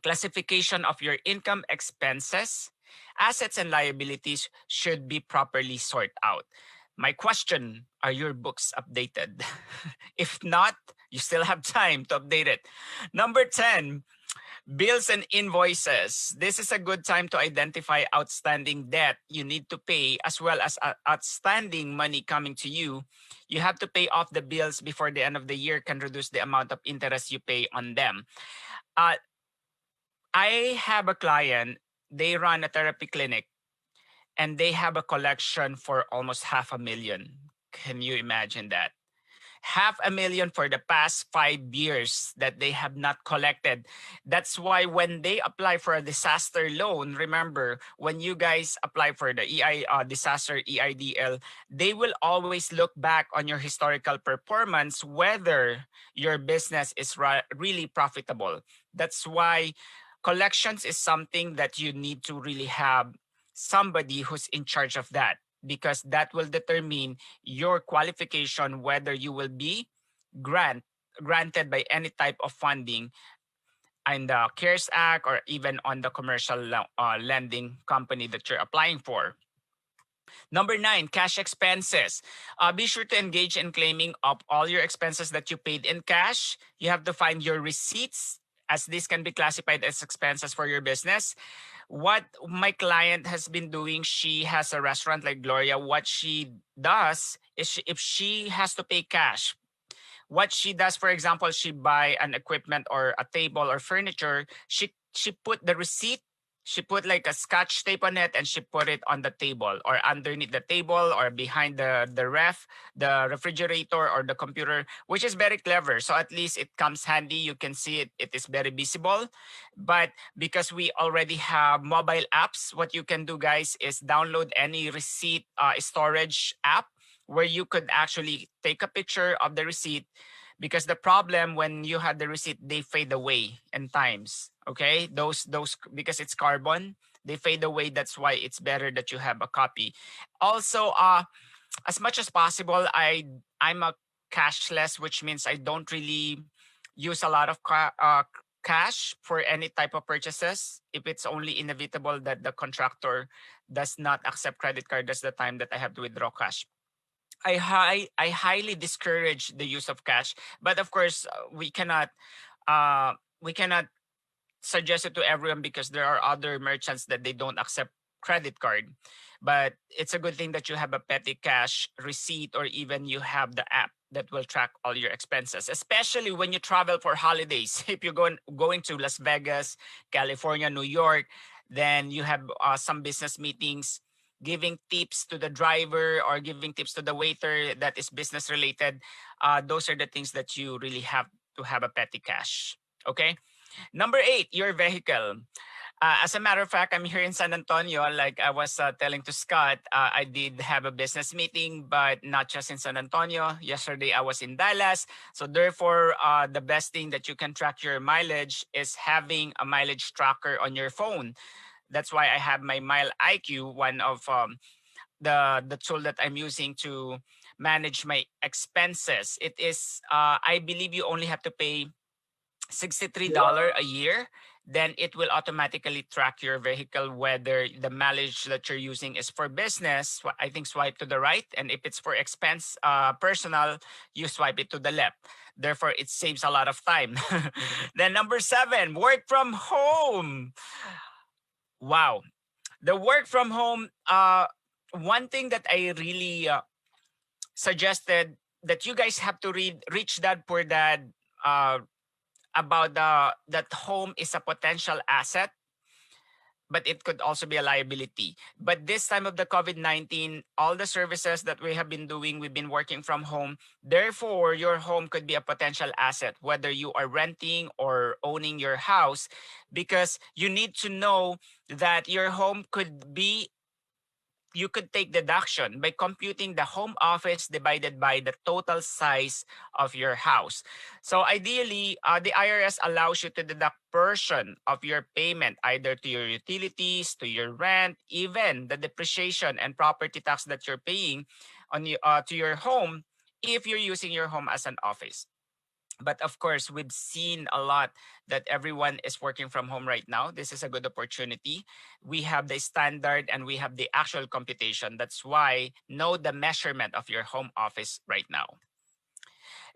Speaker 1: classification of your income, expenses, assets, and liabilities should be properly sorted out. My question, are your books updated? If not, you still have time to update it. Number 10, bills and invoices. This is a good time to identify outstanding debt you need to pay, as well as outstanding money coming to you. You have to pay off the bills before the end of the year can reduce the amount of interest you pay on them. Uh, I have a client, they run a therapy clinic and they have a collection for almost 500,000. Can you imagine that? 500,000 for the past 5 years that they have not collected. That's why when they apply for a disaster loan, remember, when you guys apply for the disaster EIDL, they will always look back on your historical performance, whether your business is really profitable. That's why collections is something that you need to really have somebody who's in charge of that, because that will determine your qualification, whether you will be granted by any type of funding in the CARES Act or even on the commercial lending company that you're applying for. Number 9, cash expenses. Be sure to engage in claiming of all your expenses that you paid in cash. You have to find your receipts, as this can be classified as expenses for your business. What my client has been doing, she has a restaurant like Gloria. What she does is if she has to pay cash, what she does, for example, she buy an equipment or a table or furniture, she put the receipt, she put like a scotch tape on it and she put it on the table or underneath the table or behind the refrigerator or the computer, which is very clever. So at least it comes handy. You can see it. It is very visible. But because we already have mobile apps, what you can do, guys, is download any receipt storage app where you could actually take a picture of the receipt, because the problem when you have the receipt, they fade away in times. Okay, those because it's carbon, they fade away. That's why it's better that you have a copy. Also, as much as possible, I'm a cashless, which means I don't really use a lot of cash for any type of purchases. If it's only inevitable that the contractor does not accept credit card, that's the time that I have to withdraw cash. I highly discourage the use of cash, but of course we cannot suggest it to everyone because there are other merchants that they don't accept credit card. But it's a good thing that you have a petty cash receipt, or even you have the app that will track all your expenses, especially when you travel for holidays. If you're going to Las Vegas, California, New York, then you have some business meetings, giving tips to the driver or giving tips to the waiter that is business related. Those are the things that you really have to have a petty cash. Okay. Number 8, your vehicle. As a matter of fact, I'm here in San Antonio. Like I was telling to Scott, I did have a business meeting, but not just in San Antonio. Yesterday, I was in Dallas. So therefore, the best thing that you can track your mileage is having a mileage tracker on your phone. That's why I have my Mile IQ, one of the tool that I'm using to manage my expenses. It is, I believe you only have to pay $63 a year, then it will automatically track your vehicle, whether the mileage that you're using is for business. I think swipe to the right, and if it's for expense personal, you swipe it to the left. Therefore, it saves a lot of time. Then number 7, work from home. Wow, the work from home. One thing that I really suggested that you guys have to read Rich Dad Poor Dad, about that home is a potential asset, but it could also be a liability. But this time of the COVID-19, all the services that we have been doing, we've been working from home. Therefore, your home could be a potential asset, whether you are renting or owning your house, because you need to know that your home could be, you could take deduction by computing the home office divided by the total size of your house. So ideally, the IRS allows you to deduct portion of your payment, either to your utilities, to your rent, even the depreciation and property tax that you're paying on to your home, if you're using your home as an office. But of course, we've seen a lot that everyone is working from home right now. This is a good opportunity. We have the standard and we have the actual computation. That's why know the measurement of your home office right now.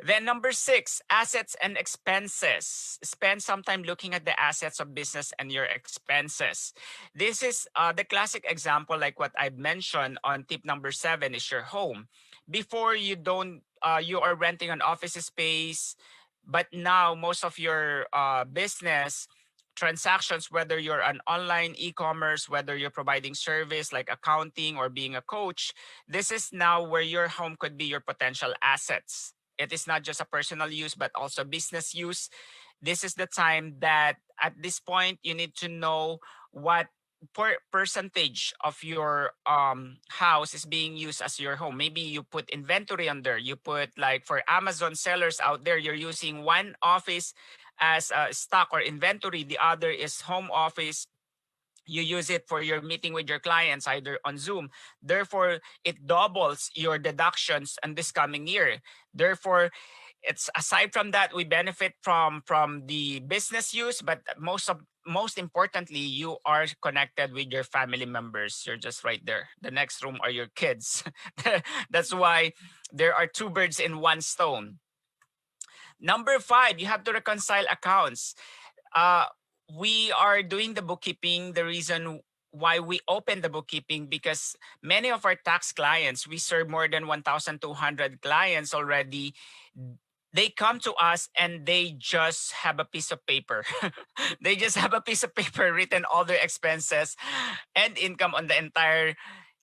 Speaker 1: Then number 6, assets and expenses. Spend some time looking at the assets of business and your expenses. This is the classic example, like what I've mentioned on tip number 7 is your home. Before you are renting an office space, but now most of your business transactions, whether you're an online e-commerce, whether you're providing service like accounting or being a coach, this is now where your home could be your potential assets. It is not just a personal use, but also business use. This is the time that at this point, you need to know what percentage of your house is being used as your home. Maybe you put inventory on there. You put, like, for Amazon sellers out there, you're using one office as a stock or inventory. The other is home office. You use it for your meeting with your clients, either on Zoom. Therefore, it doubles your deductions in this coming year. Therefore, it's aside from that, we benefit from the business use, but most importantly, you are connected with your family members. You're just right there. The next room are your kids. That's why there are two birds in one stone. Number 5, you have to reconcile accounts. Uh, we are doing the bookkeeping. The reason why we open the bookkeeping, because many of our tax clients, we serve more than 1,200 clients already. They come to us and they just have a piece of paper. They just have a piece of paper written all their expenses and income on the entire,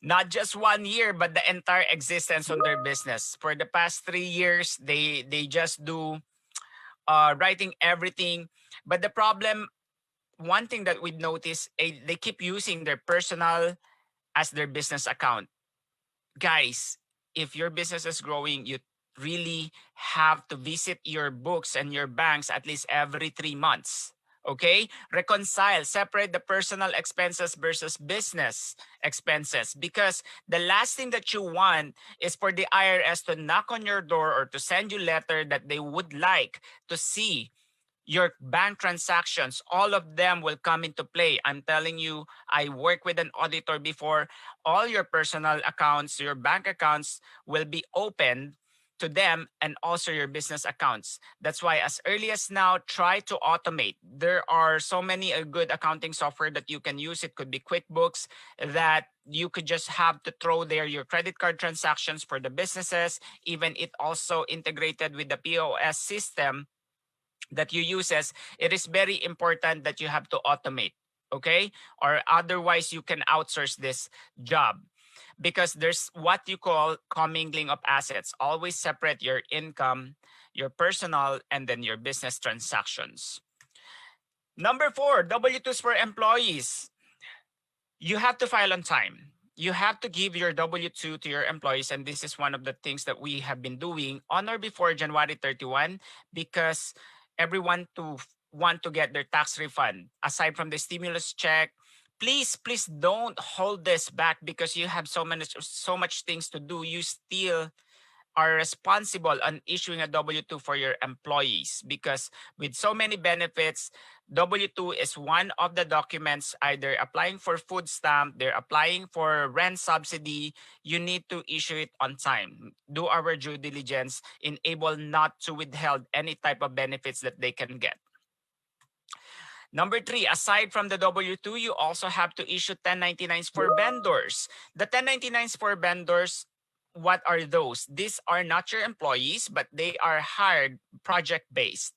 Speaker 1: not just 1 year, but the entire existence on their business. For the past 3 years, they just do writing everything. But the problem, one thing that we notice, they keep using their personal as their business account. Guys, if your business is growing, you really have to visit your books and your banks at least every 3 months. Okay? Reconcile, separate the personal expenses versus business expenses, because the last thing that you want is for the IRS to knock on your door or to send you letter that they would like to see your bank transactions. All of them will come into play. I'm telling you, I work with an auditor before. All your personal accounts, your bank accounts will be opened to them and also your business accounts. That's why as early as now, try to automate. There are so many good accounting software that you can use. It could be QuickBooks that you could just have to throw there your credit card transactions for the businesses. Even it also integrated with the POS system that you uses. It is very important that you have to automate, okay? Or otherwise you can outsource this job because there's what you call commingling of assets. Always separate your income, your personal, and then your business transactions. Number 4, W-2s for employees. You have to file on time. You have to give your W-2 to your employees. And this is one of the things that we have been doing on or before January 31 because everyone to want to get their tax refund. Aside from the stimulus check, please don't hold this back because you have so much things to do. You still are responsible on issuing a W-2 for your employees because with so many benefits, W-2 is one of the documents either applying for food stamp, they're applying for rent subsidy, you need to issue it on time. Do our due diligence, enable not to withhold any type of benefits that they can get. Number 3, aside from the W-2, you also have to issue 1099s for vendors. The 1099s for vendors, what are those? These are not your employees, but they are hired project-based.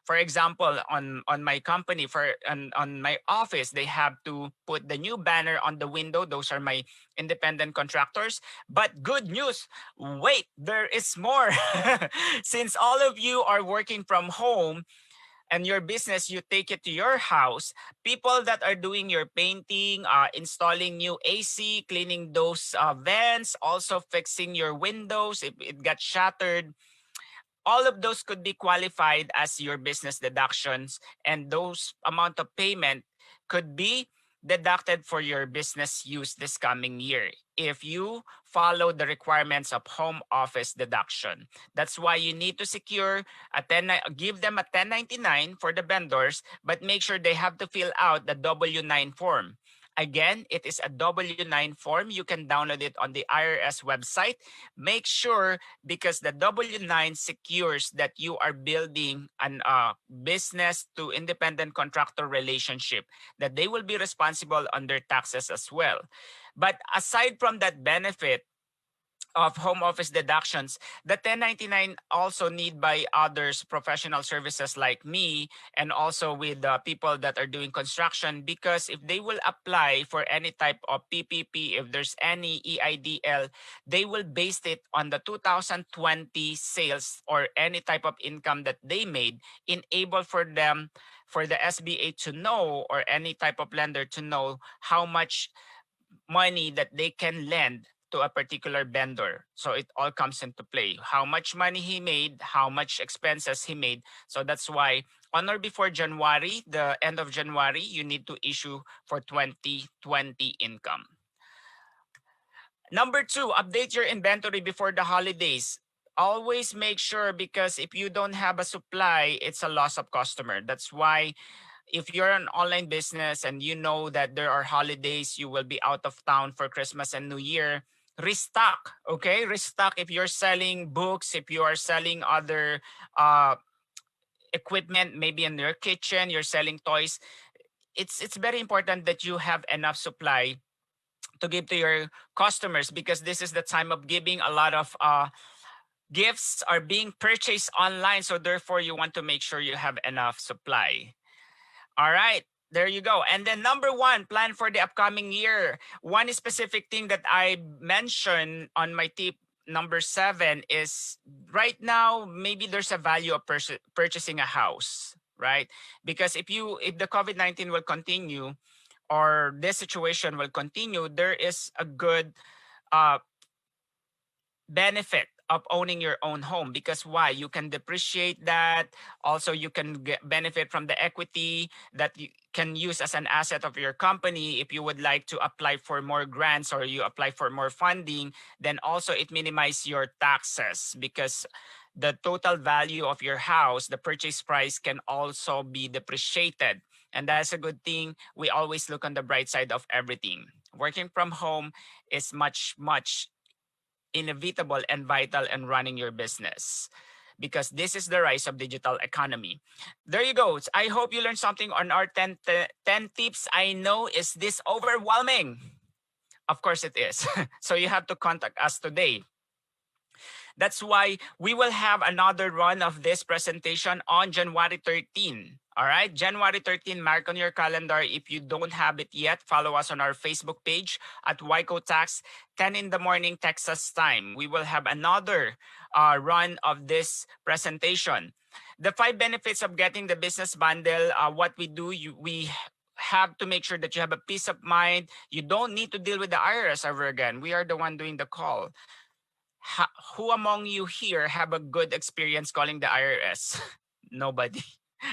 Speaker 1: For example, on my company, on my office, they have to put the new banner on the window. Those are my independent contractors. But good news, wait, there is more. Since all of you are working from home, and your business, you take it to your house, people that are doing your painting, installing new AC, cleaning those vents, also fixing your windows if it got shattered, all of those could be qualified as your business deductions, and those amount of payment could be deducted for your business use this coming year if you follow the requirements of home office deduction. That's why you need to secure give them a 1099 for the vendors, but make sure they have to fill out the W-9 form. Again, it is a W-9 form. You can download it on the IRS website. Make sure, because the W-9 secures that you are building an business to independent contractor relationship, that they will be responsible on their taxes as well. But aside from that benefit of home office deductions, the 1099 also need by others, professional services like me, and also with the people that are doing construction, because if they will apply for any type of PPP, if there's any EIDL, they will base it on the 2020 sales or any type of income that they made, enable for them, for the SBA to know, or any type of lender to know how much money that they can lend to a particular vendor. So it all comes into play. How much money he made, how much expenses he made. So that's why on or before January, the end of January, you need to issue for 2020 income. Number 2, update your inventory before the holidays. Always make sure, because if you don't have a supply, it's a loss of customer. That's why if you're an online business and you know that there are holidays, you will be out of town for Christmas and New Year, restock, okay? Restock if you're selling books, if you are selling other equipment, maybe in your kitchen, you're selling toys. It's very important that you have enough supply to give to your customers, because this is the time of giving. A lot of gifts are being purchased online, so therefore you want to make sure you have enough supply. All right, there you go. And then number 1, plan for the upcoming year. One specific thing that I mentioned on my tip number 7 is, right now, maybe there's a value of purchasing a house, right? Because if the COVID-19 will continue, or this situation will continue, there is a good benefit of owning your own home. Because why? You can depreciate that. Also, you can benefit from the equity that you can use as an asset of your company. If you would like to apply for more grants or you apply for more funding, then also it minimizes your taxes, because the total value of your house, the purchase price, can also be depreciated. And that's a good thing. We always look on the bright side of everything. Working from home is much inevitable and vital in running your business, because this is the rise of digital economy. There you go. I hope you learned something on our 10 tips. I know, is this overwhelming? Of course it is. So you have to contact us today. That's why we will have another run of this presentation on January 13. All right, January 13, mark on your calendar. If you don't have it yet, follow us on our Facebook page at Wyco Tax, 10 in the morning, Texas time. We will have another run of this presentation. The 5 benefits of getting the business bundle. What we do, we have to make sure that you have a peace of mind. You don't need to deal with the IRS ever again. We are the one doing the call. Who among you here have a good experience calling the IRS? Nobody.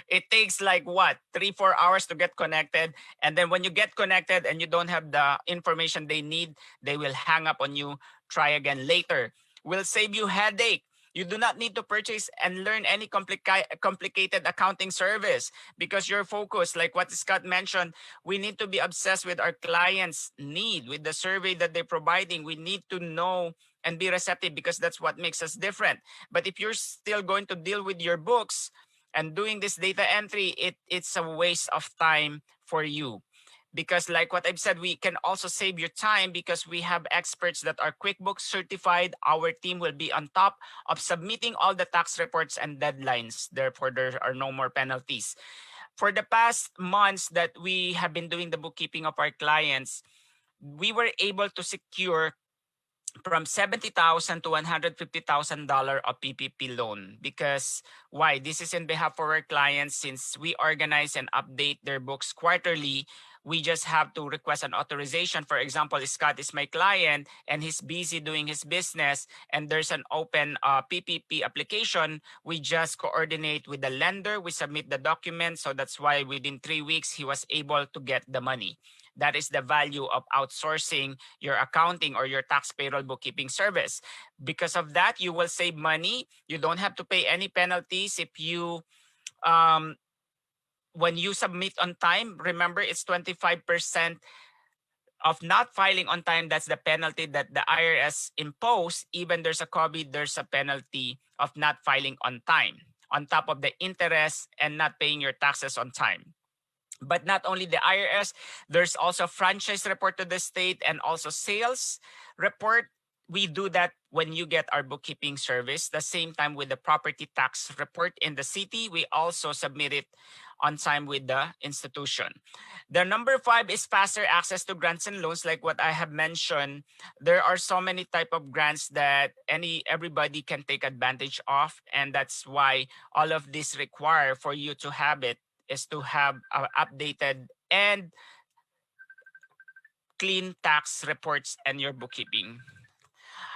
Speaker 1: It takes like what, 3-4 hours to get connected, and then when you get connected and you don't have the information they need, they will hang up on you. Try again later. Will save you headache. You do not need to purchase and learn any complicated accounting service, because you're focused, like what Scott mentioned. We need to be obsessed with our clients' need, with the survey that they're providing. We need to know and be receptive, because that's what makes us different. But if you're still going to deal with your books and doing this data entry, it's a waste of time for you. Because like what I've said, we can also save your time because we have experts that are QuickBooks certified. Our team will be on top of submitting all the tax reports and deadlines. Therefore, there are no more penalties. For the past months that we have been doing the bookkeeping of our clients, we were able to secure from $70,000 to $150,000 of PPP loan. Because why? This is in behalf of our clients. Since we organize and update their books quarterly, we just have to request an authorization. For example, Scott is my client and he's busy doing his business, and there's an open PPP application. We just coordinate with the lender. We submit the document. So that's why within 3 weeks, he was able to get the money. That is the value of outsourcing your accounting or your tax payroll bookkeeping service. Because of that, you will save money. You don't have to pay any penalties if you when you submit on time. Remember, it's 25% of not filing on time. That's the penalty that the IRS imposed. Even there's a COVID, there's a penalty of not filing on time, on top of the interest and not paying your taxes on time. But not only the IRS, there's also franchise report to the state and also sales report. We do that when you get our bookkeeping service. The same time with the property tax report in the city, we also submit it on time with the institution. The number 5 is faster access to grants and loans. Like what I have mentioned, there are so many type of grants that everybody can take advantage of, and that's why all of this require for you to have it is to have updated and clean tax reports and your bookkeeping.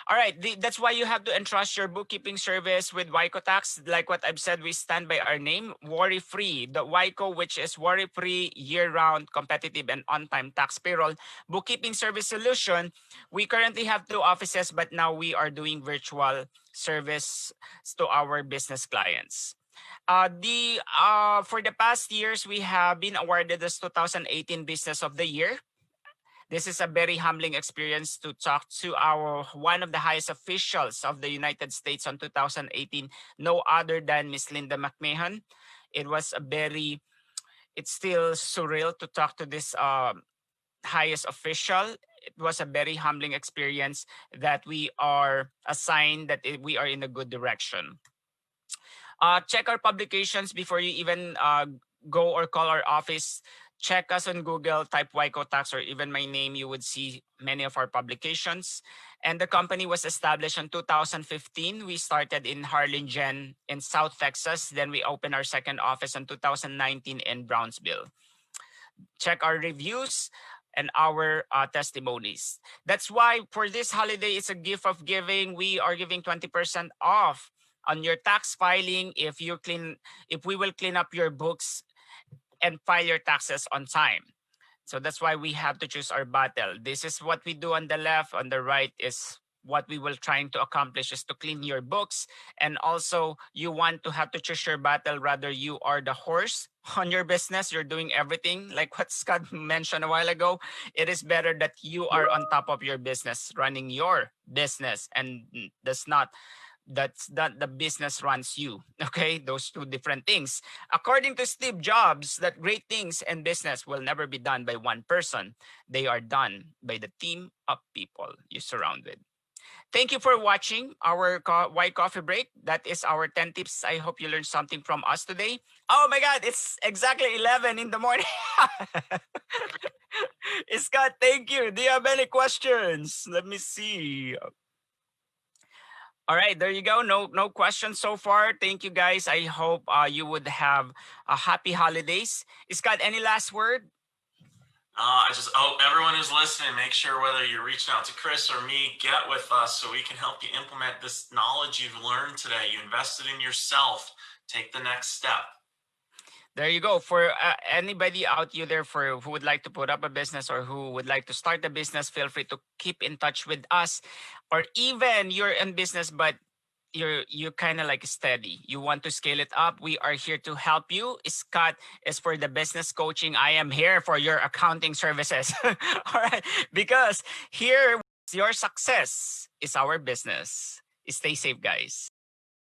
Speaker 1: All right, that's why you have to entrust your bookkeeping service with Wyco Tax. Like what I've said, we stand by our name, worry-free. The Wyco, which is worry-free, year-round, competitive, and on-time tax payroll bookkeeping service solution. We currently have 2 offices, but now we are doing virtual service to our business clients. For the past years, we have been awarded as 2018 Business of the Year. This is a very humbling experience to talk to one of the highest officials of the United States on 2018, no other than Miss Linda McMahon. It's still surreal to talk to this highest official. It was a very humbling experience that we are assigned that we are in a good direction. Check our publications before you even go or call our office. Check us on Google, type Wyco Tax or even my name. You would see many of our publications. And the company was established in 2015. We started in Harlingen in South Texas. Then we opened our second office in 2019 in Brownsville. Check our reviews and our testimonies. That's why for this holiday, it's a gift of giving. We are giving 20% off on your tax filing if we will clean up your books and file your taxes on time. So that's why we have to choose our battle. This is what we do on the left. On the right is what we will trying to accomplish, is to clean your books. And also you want to have to choose your battle. Rather, you are the horse on your business, you're doing everything like what Scott mentioned a while ago, it is better that you are on top of your business, running your business, and that's not the business runs you. Okay, those two different things. According to Steve Jobs, that great things in business will never be done by one person. They are done by the team of people you surround with. Thank you for watching our White Coffee Break. That is our 10 tips. I hope you learned something from us today. Oh my God, it's exactly 11 in the morning. Scott, thank you. Do you have any questions? Let me see. All right, there you go. No questions so far. Thank you guys. I hope you would have a happy holidays. Scott, any last word?
Speaker 2: I just hope everyone who's listening, make sure whether you're reaching out to Chris or me, get with us so we can help you implement this knowledge you've learned today. You invested in yourself. Take the next step.
Speaker 1: There you go. For anybody out there who would like to put up a business or who would like to start a business, feel free to keep in touch with us. Or even you're in business, but you're kind of like steady. You want to scale it up. We are here to help you. Scott is for the business coaching. I am here for your accounting services. All right. Because here, your success is our business. Stay safe, guys.